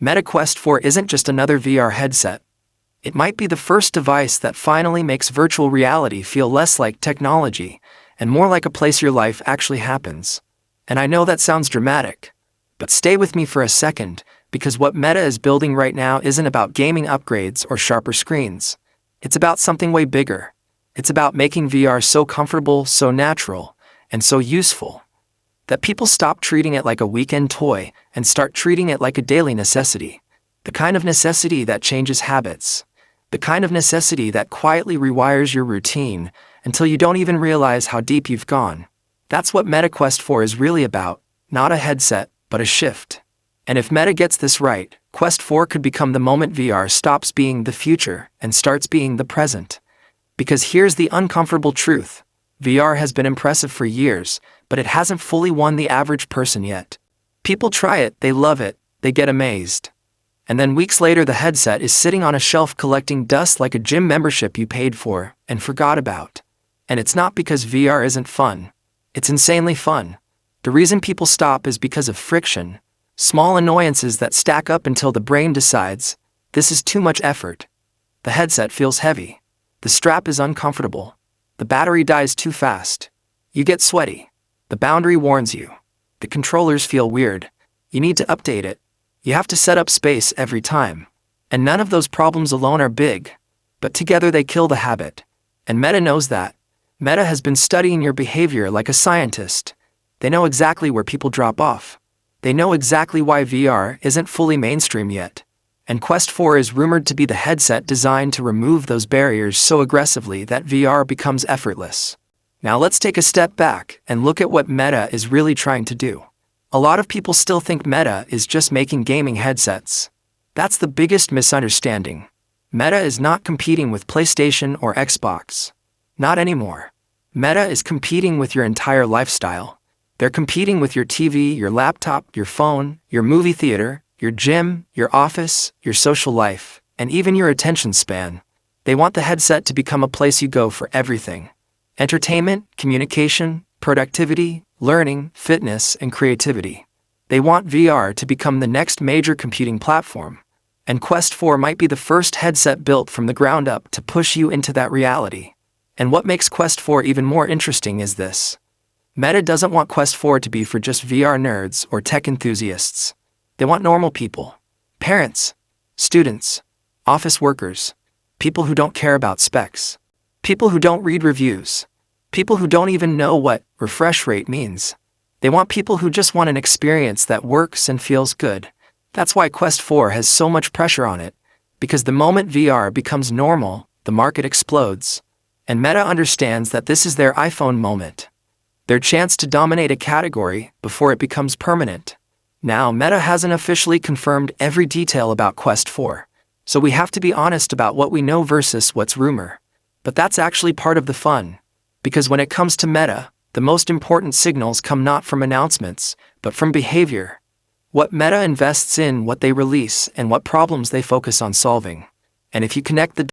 Meta Quest 4 isn't just another VR headset. It might be the first device that finally makes virtual reality feel less like technology and more like a place your life actually happens. And I know that sounds dramatic, but stay with me for a second, because what Meta is building right now isn't about gaming upgrades or sharper screens. It's about something way bigger. It's about making VR so comfortable, so natural, and so useful that people stop treating it like a weekend toy and start treating it like a daily necessity. The kind of necessity that changes habits. The kind of necessity that quietly rewires your routine until you don't even realize how deep you've gone. That's what Meta Quest 4 is really about, not a headset, but a shift. And if Meta gets this right, Quest 4 could become the moment VR stops being the future and starts being the present. Because here's the uncomfortable truth. VR has been impressive for years, but it hasn't fully won the average person yet. People try it, they love it, they get amazed. And then weeks later the headset is sitting on a shelf collecting dust like a gym membership you paid for and forgot about. And it's not because VR isn't fun. It's insanely fun. The reason people stop is because of friction. Small annoyances that stack up until the brain decides, this is too much effort. The headset feels heavy. The strap is uncomfortable. The battery dies too fast. You get sweaty. The boundary warns you. The controllers feel weird. You need to update it. You have to set up space every time. And none of those problems alone are big, but together they kill the habit. And Meta knows that. Meta has been studying your behavior like a scientist. They know exactly where people drop off. They know exactly why VR isn't fully mainstream yet. And Quest 4 is rumored to be the headset designed to remove those barriers so aggressively that VR becomes effortless. Now let's take a step back and look at what Meta is really trying to do. A lot of people still think Meta is just making gaming headsets. That's the biggest misunderstanding. Meta is not competing with PlayStation or Xbox. Not anymore. Meta is competing with your entire lifestyle. They're competing with your TV, your laptop, your phone, your movie theater, your gym, your office, your social life, and even your attention span. They want the headset to become a place you go for everything. Entertainment, communication, productivity, learning, fitness, and creativity. They want VR to become the next major computing platform. And Quest 4 might be the first headset built from the ground up to push you into that reality. And what makes Quest 4 even more interesting is this. Meta doesn't want Quest 4 to be for just VR nerds or tech enthusiasts. They want normal people. Parents, students, office workers, people who don't care about specs, people who don't read reviews, people who don't even know what refresh rate means. They want people who just want an experience that works and feels good. That's why Quest 4 has so much pressure on it, because the moment VR becomes normal, the market explodes. And Meta understands that this is their iPhone moment. Their chance to dominate a category before it becomes permanent. Now, Meta hasn't officially confirmed every detail about Quest 4, so we have to be honest about what we know versus what's rumor. But that's actually part of the fun. Because when it comes to Meta, the most important signals come not from announcements, but from behavior. What Meta invests in, what they release, and what problems they focus on solving. And if you connect the